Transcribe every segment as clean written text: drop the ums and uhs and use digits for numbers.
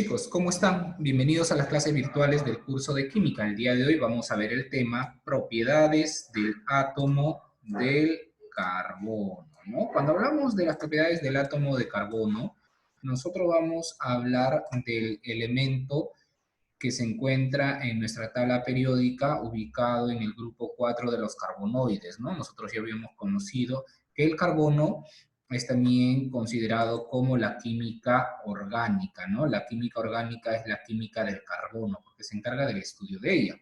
Chicos, ¿cómo están? Bienvenidos a las clases virtuales del curso de química. El día de hoy vamos a ver el tema propiedades del átomo del carbono, ¿no? Cuando hablamos de las propiedades del átomo de carbono, nosotros vamos a hablar del elemento que se encuentra en nuestra tabla periódica ubicado en el grupo 4 de los carbonoides, ¿no? Nosotros ya habíamos conocido que el carbono es también considerado como la química orgánica, ¿no? La química orgánica es la química del carbono, porque se encarga del estudio de ella.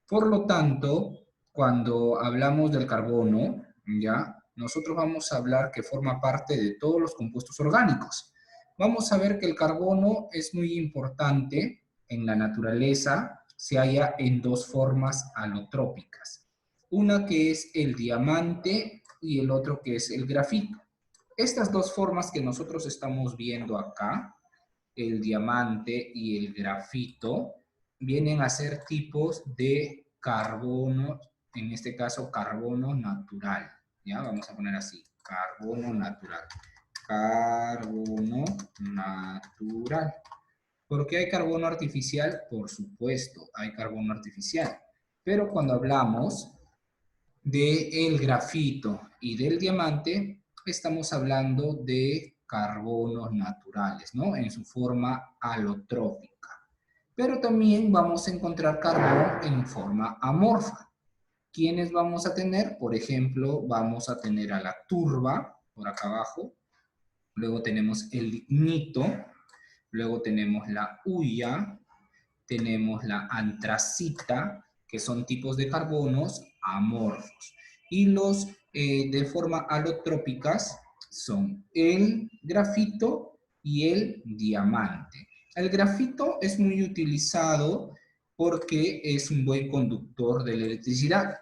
Por lo tanto, cuando hablamos del carbono, ¿ya? Nosotros vamos a hablar que forma parte de todos los compuestos orgánicos. Vamos a ver que el carbono es muy importante en la naturaleza, se halla en dos formas alotrópicas. Una que es el diamante y el otro que es el grafito. Estas dos formas que nosotros estamos viendo acá, el diamante y el grafito, vienen a ser tipos de carbono, en este caso carbono natural. ¿Ya? Vamos a poner así, carbono natural. Carbono natural. ¿Por qué hay carbono artificial? Por supuesto, hay carbono artificial. Pero cuando hablamos del grafito y del diamante, estamos hablando de carbonos naturales, ¿no? En su forma alotrópica. Pero también vamos a encontrar carbono en forma amorfa. ¿Quiénes vamos a tener? Por ejemplo, vamos a tener a la turba, por acá abajo. Luego tenemos el lignito. Luego tenemos la hulla. Tenemos la antracita, que son tipos de carbonos amorfos. Y los de forma alotrópicas son el grafito y el diamante. El grafito es muy utilizado porque es un buen conductor de la electricidad,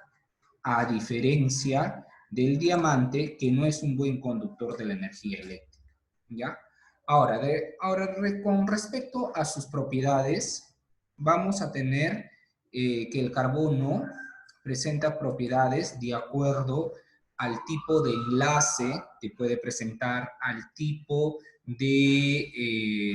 a diferencia del diamante, que no es un buen conductor de la energía eléctrica. ¿Ya? Ahora, con respecto a sus propiedades, vamos a tener que el carbono presenta propiedades de acuerdo al tipo de enlace que puede presentar, al tipo de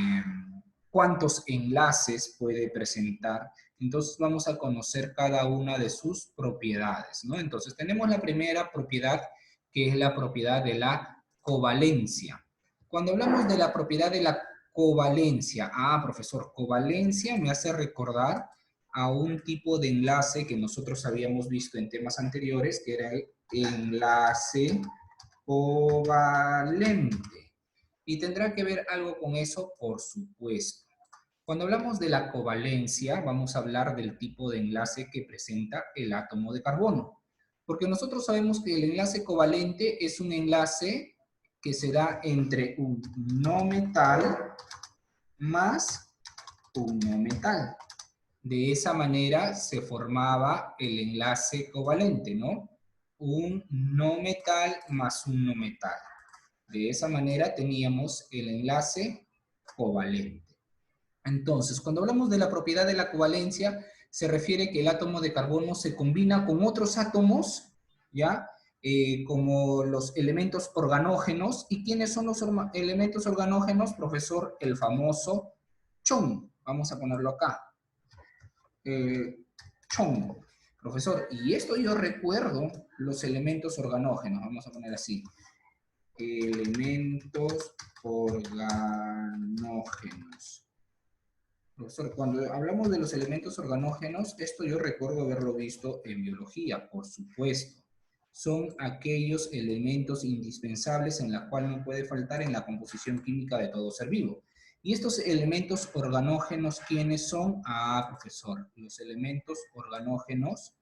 cuántos enlaces puede presentar. Entonces vamos a conocer cada una de sus propiedades, ¿no? Entonces tenemos la primera propiedad, que es la propiedad de la covalencia. Cuando hablamos de la propiedad de la covalencia, profesor, covalencia me hace recordar a un tipo de enlace que nosotros habíamos visto en temas anteriores, que era el enlace covalente. Y tendrá que ver algo con eso, por supuesto. Cuando hablamos de la covalencia, vamos a hablar del tipo de enlace que presenta el átomo de carbono. Porque nosotros sabemos que el enlace covalente es un enlace que se da entre un no metal más un no metal. De esa manera se formaba el enlace covalente, ¿no? Un no metal más un no metal. De esa manera teníamos el enlace covalente. Entonces, cuando hablamos de la propiedad de la covalencia, se refiere que el átomo de carbono se combina con otros átomos, ¿ya? Como los elementos organógenos. ¿Y quiénes son los elementos organógenos, profesor? El famoso chon. Vamos a ponerlo acá. Chon. Profesor, y esto yo recuerdo los elementos organógenos. Vamos a poner así. Elementos organógenos. Profesor, cuando hablamos de los elementos organógenos, esto yo recuerdo haberlo visto en biología, por supuesto. Son aquellos elementos indispensables en la cual no puede faltar en la composición química de todo ser vivo. ¿Y estos elementos organógenos quiénes son? Profesor, los elementos organógenos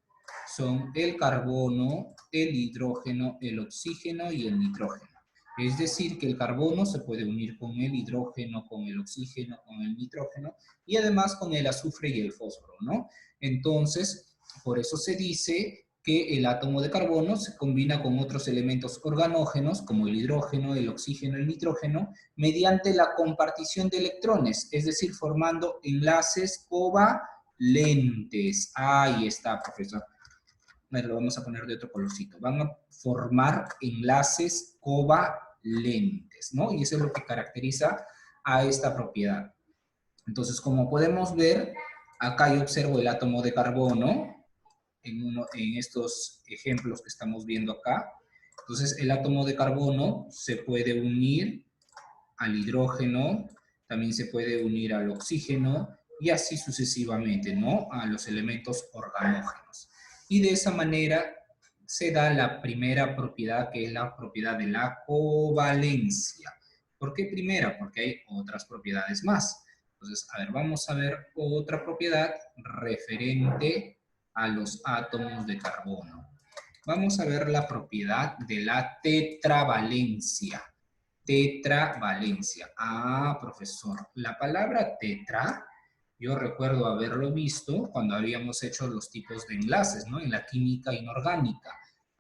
son el carbono, el hidrógeno, el oxígeno y el nitrógeno. Es decir, que el carbono se puede unir con el hidrógeno, con el oxígeno, con el nitrógeno y además con el azufre y el fósforo, ¿no? Entonces, por eso se dice que el átomo de carbono se combina con otros elementos organógenos, como el hidrógeno, el oxígeno, el nitrógeno, mediante la compartición de electrones, es decir, formando enlaces covalentes. Ahí está, profesor. Lo vamos a poner de otro colorcito. Van a formar enlaces covalentes, ¿no? Y eso es lo que caracteriza a esta propiedad. Entonces, como podemos ver, acá yo observo el átomo de carbono, en estos ejemplos que estamos viendo acá. Entonces, el átomo de carbono se puede unir al hidrógeno, también se puede unir al oxígeno, y así sucesivamente, ¿no? A los elementos organógenos. Y de esa manera se da la primera propiedad, que es la propiedad de la covalencia. ¿Por qué primera? Porque hay otras propiedades más. Entonces, a ver, vamos a ver otra propiedad referente a los átomos de carbono. Vamos a ver la propiedad de la tetravalencia. Tetravalencia. Ah, profesor, la palabra tetra, yo recuerdo haberlo visto cuando habíamos hecho los tipos de enlaces, ¿no? En la química inorgánica.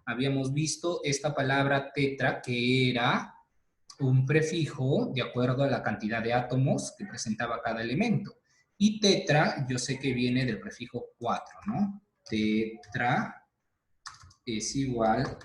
Habíamos visto esta palabra tetra, que era un prefijo de acuerdo a la cantidad de átomos que presentaba cada elemento. Y tetra, yo sé que viene del prefijo 4, ¿no? Tetra es igual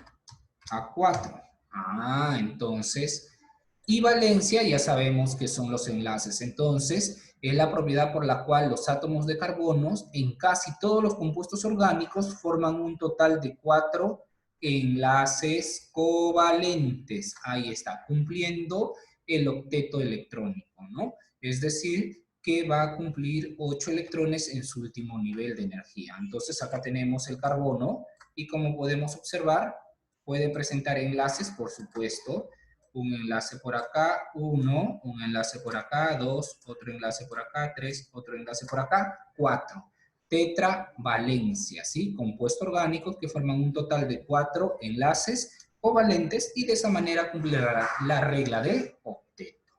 a 4. Ah, entonces, y valencia ya sabemos que son los enlaces. Entonces, es la propiedad por la cual los átomos de carbono en casi todos los compuestos orgánicos forman un total de 4 enlaces covalentes. Ahí está, cumpliendo el octeto electrónico, ¿no? Es decir, que va a cumplir 8 electrones en su último nivel de energía. Entonces, acá tenemos el carbono y como podemos observar, puede presentar enlaces, por supuesto. Un enlace por acá, 1, un enlace por acá, 2, otro enlace por acá, 3, otro enlace por acá, 4. Tetravalencia, ¿sí? Compuestos orgánicos que forman un total de 4 enlaces covalentes y de esa manera cumplirá la regla del octeto.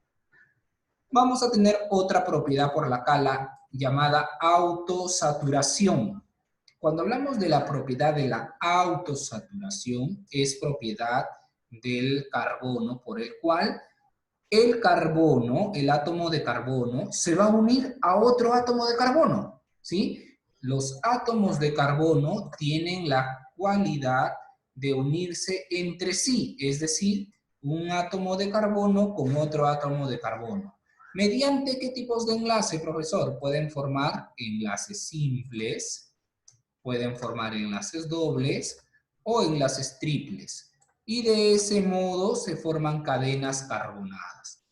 Vamos a tener otra propiedad por la cala llamada autosaturación. Cuando hablamos de la propiedad de la autosaturación, es propiedad del carbono por el cual el carbono, el átomo de carbono, se va a unir a otro átomo de carbono, ¿sí? Los átomos de carbono tienen la cualidad de unirse entre sí, es decir, un átomo de carbono con otro átomo de carbono. ¿Mediante qué tipos de enlace, profesor? Pueden formar enlaces simples, pueden formar enlaces dobles o enlaces triples. Y de ese modo se forman cadenas carbonadas.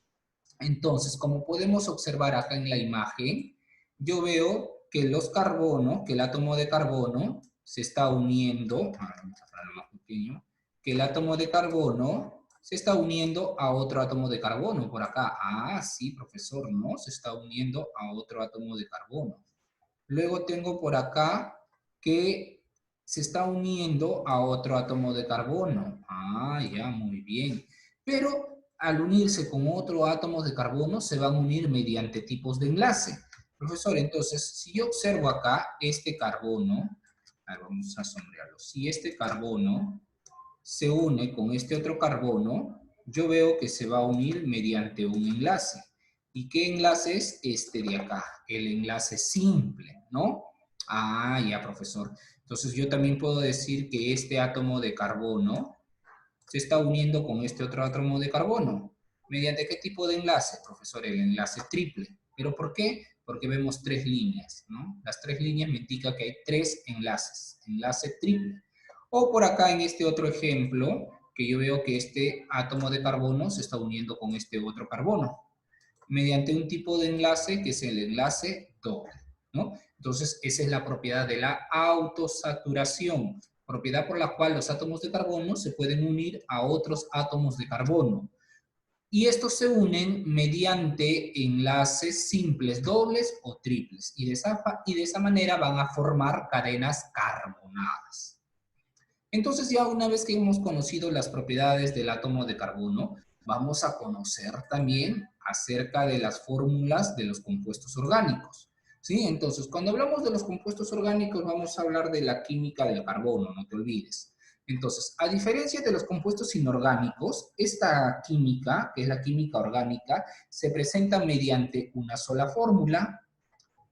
Entonces, como podemos observar acá en la imagen, yo veo que los carbonos, que el átomo de carbono se está uniendo, vamos a hacerlo más pequeño, que el átomo de carbono se está uniendo a otro átomo de carbono por acá. Ah, sí, profesor, ¿no? Se está uniendo a otro átomo de carbono. Luego tengo por acá que se está uniendo a otro átomo de carbono. Ah, ya, muy bien. Pero al unirse con otro átomo de carbono se van a unir mediante tipos de enlace. Profesor, entonces, si yo observo acá este carbono, a ver, vamos a sombrearlo. Si este carbono se une con este otro carbono, yo veo que se va a unir mediante un enlace. ¿Y qué enlace es este de acá? El enlace simple, ¿no? Ah, ya, profesor. Entonces yo también puedo decir que este átomo de carbono se está uniendo con este otro átomo de carbono. ¿Mediante qué tipo de enlace, profesor? El enlace triple. ¿Pero por qué? Porque vemos 3 líneas, ¿no? Las 3 líneas me indican que hay 3 enlaces. Enlace triple. O por acá en este otro ejemplo, que yo veo que este átomo de carbono se está uniendo con este otro carbono, mediante un tipo de enlace que es el enlace doble, ¿no? Entonces, esa es la propiedad de la autosaturación, propiedad por la cual los átomos de carbono se pueden unir a otros átomos de carbono. Y estos se unen mediante enlaces simples, dobles o triples. Y de esa manera van a formar cadenas carbonadas. Entonces ya una vez que hemos conocido las propiedades del átomo de carbono, vamos a conocer también acerca de las fórmulas de los compuestos orgánicos. ¿Sí? Entonces, cuando hablamos de los compuestos orgánicos, vamos a hablar de la química del carbono, no te olvides. Entonces, a diferencia de los compuestos inorgánicos, esta química, que es la química orgánica, se presenta mediante una sola fórmula.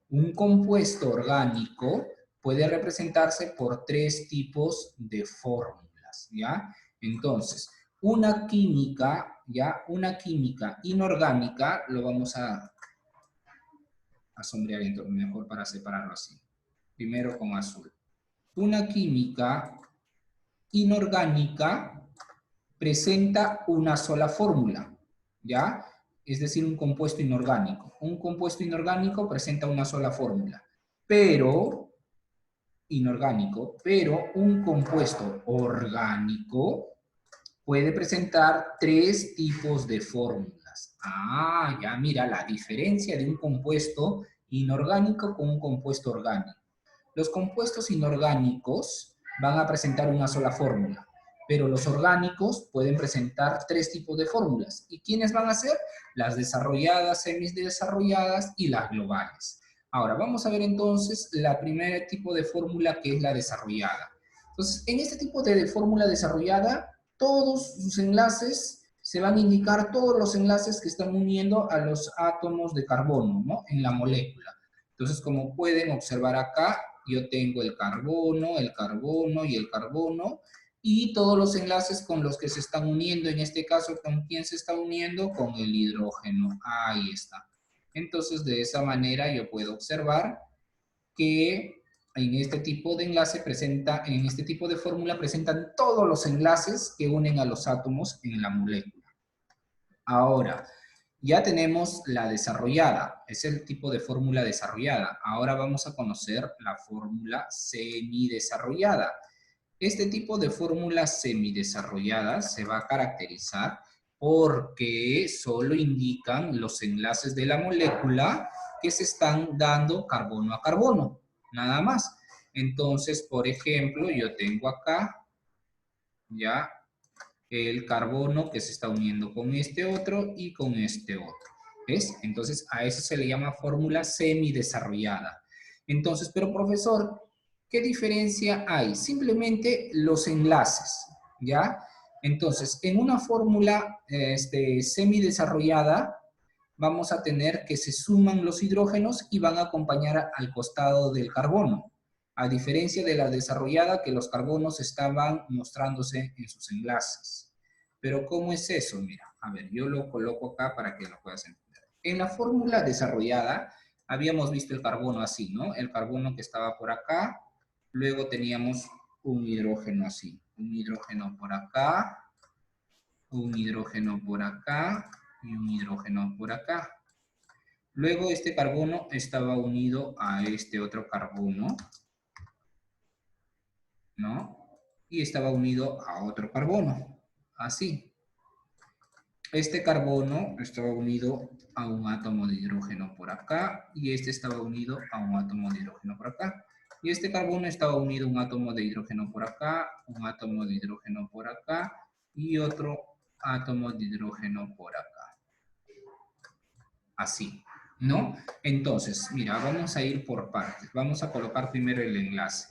Un compuesto orgánico puede representarse por 3 tipos de fórmulas, ¿ya? Entonces, una química, ¿ya? Una química inorgánica, lo vamos a a sombrear mejor para separarlo así. Primero con azul. Una química inorgánica presenta una sola fórmula, ¿ya? Es decir, un compuesto inorgánico. Un compuesto inorgánico presenta una sola fórmula, pero un compuesto orgánico puede presentar 3 tipos de fórmulas. Ah, ya mira la diferencia de un compuesto inorgánico con un compuesto orgánico. Los compuestos inorgánicos van a presentar una sola fórmula, pero los orgánicos pueden presentar 3 tipos de fórmulas. ¿Y quiénes van a ser? Las desarrolladas, semidesarrolladas y las globales. Ahora, vamos a ver entonces la primera tipo de fórmula, que es la desarrollada. Entonces, en este tipo de fórmula desarrollada, todos sus enlaces, se van a indicar todos los enlaces que están uniendo a los átomos de carbono, ¿no? En la molécula. Entonces, como pueden observar acá, yo tengo el carbono y el carbono, y todos los enlaces con los que se están uniendo, en este caso, ¿con quién se está uniendo? Con el hidrógeno. Ahí está. Entonces, de esa manera yo puedo observar que en este tipo de enlace en este tipo de fórmula presentan todos los enlaces que unen a los átomos en la molécula. Ahora, ya tenemos la desarrollada, es el tipo de fórmula desarrollada. Ahora vamos a conocer la fórmula semidesarrollada. Este tipo de fórmula semidesarrollada se va a caracterizar porque solo indican los enlaces de la molécula que se están dando carbono a carbono, nada más. Entonces, por ejemplo, yo tengo acá ya el carbono que se está uniendo con este otro y con este otro. ¿Ves? Entonces, a eso se le llama fórmula semidesarrollada. Entonces, pero profesor, ¿qué diferencia hay? Simplemente los enlaces, ¿ya? Entonces, en una fórmula semidesarrollada, vamos a tener que se suman los hidrógenos y van a acompañar al costado del carbono. A diferencia de la desarrollada, que los carbonos estaban mostrándose en sus enlaces. Pero ¿cómo es eso? Mira, a ver, yo lo coloco acá para que lo puedas entender. En la fórmula desarrollada, habíamos visto el carbono así, ¿no? El carbono que estaba por acá, luego teníamos un hidrógeno así. Un hidrógeno por acá, un hidrógeno por acá y un hidrógeno por acá. Luego este carbono estaba unido a este otro carbono, ¿no? Y estaba unido a otro carbono, así. Este carbono estaba unido a un átomo de hidrógeno por acá, y este estaba unido a un átomo de hidrógeno por acá. Y este carbono estaba unido a un átomo de hidrógeno por acá, un átomo de hidrógeno por acá, y otro átomo de hidrógeno por acá. Así, ¿no? Entonces, mira, vamos a ir por partes. Vamos a colocar primero el enlace.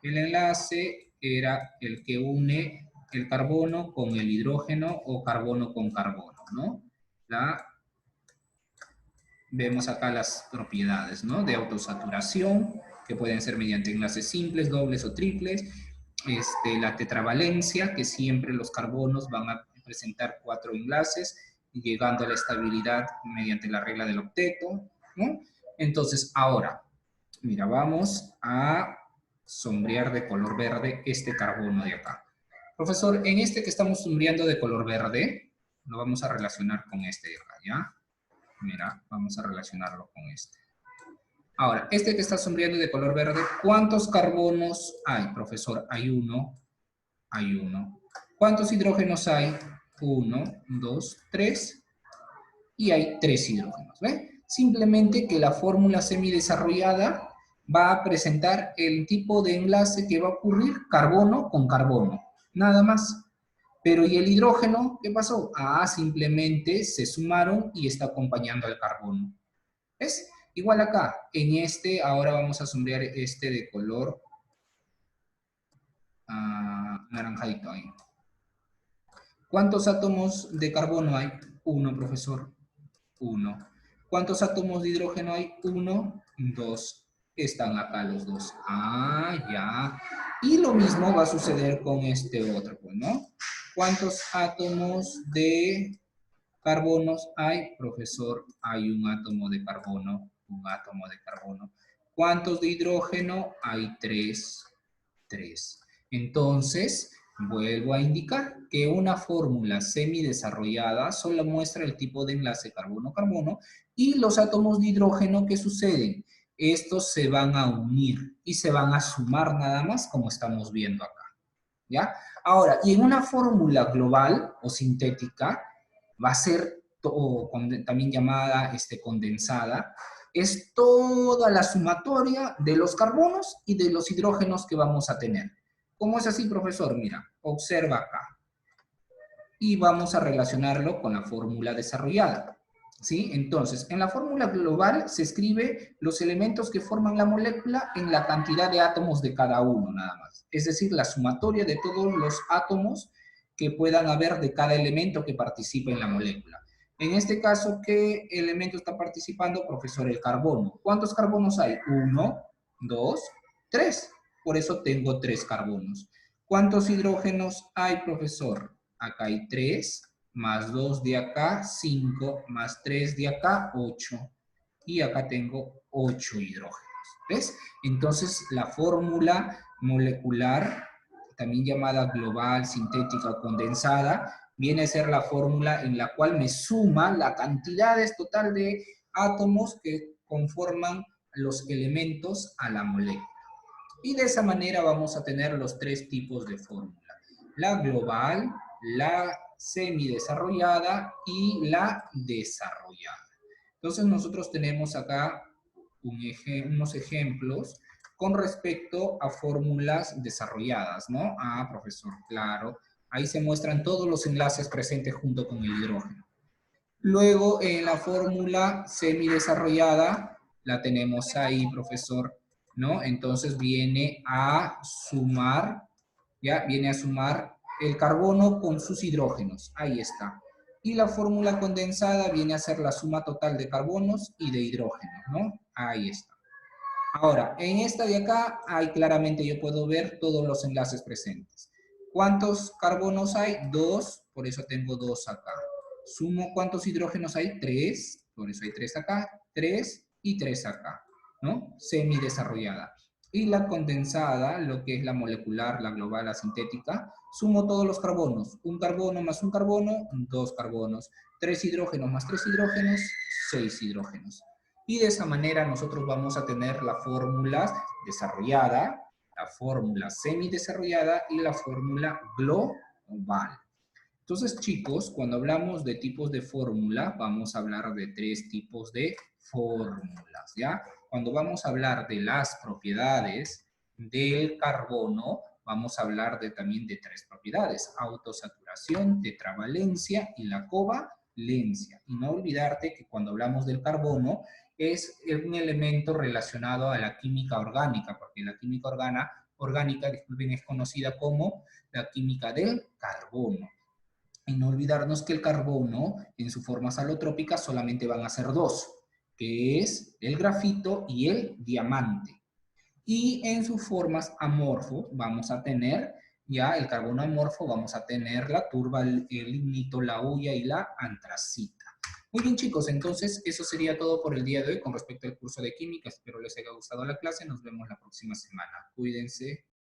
El enlace era el que une el carbono con el hidrógeno o carbono con carbono, ¿no? Vemos acá las propiedades, ¿no? De autosaturación, que pueden ser mediante enlaces simples, dobles o triples. La tetravalencia, que siempre los carbonos van a presentar 4 enlaces, llegando a la estabilidad mediante la regla del octeto, ¿no? Entonces, ahora, mira, vamos a sombrear de color verde este carbono de acá. Profesor, en este que estamos sombreando de color verde, lo vamos a relacionar con este de acá, ¿ya? Mira, vamos a relacionarlo con este. Ahora, este que está sombreando de color verde, ¿cuántos carbonos hay, profesor? Hay uno. ¿Cuántos hidrógenos hay? 1, 2, 3. Y hay 3 hidrógenos, ¿ve? Simplemente que la fórmula semidesarrollada va a presentar el tipo de enlace que va a ocurrir carbono con carbono, nada más. Pero ¿y el hidrógeno? ¿Qué pasó? Ah, simplemente se sumaron y está acompañando al carbono. ¿Ves? Igual acá, en este, ahora vamos a sombrear este de color naranjadito ahí. ¿Cuántos átomos de carbono hay? 1, profesor. 1. ¿Cuántos átomos de hidrógeno hay? 1, 2. Están acá los dos. Ah, ya. Y lo mismo va a suceder con este otro, pues, ¿no? ¿Cuántos átomos de carbonos hay? Profesor, hay un átomo de carbono. un átomo de carbono. ¿Cuántos de hidrógeno? Hay 3. 3. Entonces, vuelvo a indicar que una fórmula semidesarrollada solo muestra el tipo de enlace carbono-carbono y los átomos de hidrógeno que suceden. Estos se van a unir y se van a sumar nada más, como estamos viendo acá. ¿Ya? Ahora, y en una fórmula global o sintética, va a ser, también llamada condensada, es toda la sumatoria de los carbonos y de los hidrógenos que vamos a tener. ¿Cómo es así, profesor? Mira, observa acá. Y vamos a relacionarlo con la fórmula desarrollada. ¿Sí? Entonces, en la fórmula global se escribe los elementos que forman la molécula en la cantidad de átomos de cada uno, nada más. Es decir, la sumatoria de todos los átomos que puedan haber de cada elemento que participa en la molécula. En este caso, ¿qué elemento está participando, profesor? El carbono. ¿Cuántos carbonos hay? 1, 2, 3. Por eso tengo 3 carbonos. ¿Cuántos hidrógenos hay, profesor? Acá hay 3, más 2 de acá, 5, más 3 de acá, 8. Y acá tengo 8 hidrógenos. ¿Ves? Entonces, la fórmula molecular, también llamada global, sintética o condensada, viene a ser la fórmula en la cual me suma la cantidad total de átomos que conforman los elementos a la molécula. Y de esa manera vamos a tener los 3 tipos de fórmula. La global, la semidesarrollada y la desarrollada. Entonces nosotros tenemos acá unos ejemplos con respecto a fórmulas desarrolladas, ¿no? Ah, profesor, claro. Ahí se muestran todos los enlaces presentes junto con el hidrógeno. Luego, en la fórmula semidesarrollada, la tenemos ahí, profesor, ¿no? Entonces viene a sumar, ¿ya? Viene a sumar el carbono con sus hidrógenos. Ahí está. Y la fórmula condensada viene a ser la suma total de carbonos y de hidrógenos, ¿no? Ahí está. Ahora, en esta de acá, ahí claramente yo puedo ver todos los enlaces presentes. ¿Cuántos carbonos hay? 2, por eso tengo 2 acá. Sumo, ¿cuántos hidrógenos hay? 3, por eso hay 3 acá, 3 y 3 acá, ¿no? Semidesarrollada. Y la condensada, lo que es la molecular, la global, la sintética, sumo todos los carbonos. Un carbono más un carbono, 2 carbonos. 3 hidrógenos más 3 hidrógenos, 6 hidrógenos. Y de esa manera nosotros vamos a tener la fórmula desarrollada, la fórmula semidesarrollada y la fórmula global. Entonces, chicos, cuando hablamos de tipos de fórmula, vamos a hablar de 3 tipos de fórmulas, ¿ya? Cuando vamos a hablar de las propiedades del carbono, vamos a hablar también de 3 propiedades: autosaturación, tetravalencia y la covalencia. Y no olvidarte que cuando hablamos del carbono, es un elemento relacionado a la química orgánica, porque la química orgánica, disculpen, es conocida como la química del carbono. Y no olvidarnos que el carbono, en su forma alotrópica, solamente van a ser 2, que es el grafito y el diamante. Y en sus formas amorfo vamos a tener, ya el carbono amorfo, vamos a tener la turba, el lignito, la hulla y la antracita. Muy bien, chicos, entonces eso sería todo por el día de hoy con respecto al curso de química. Espero les haya gustado la clase. Nos vemos la próxima semana. Cuídense.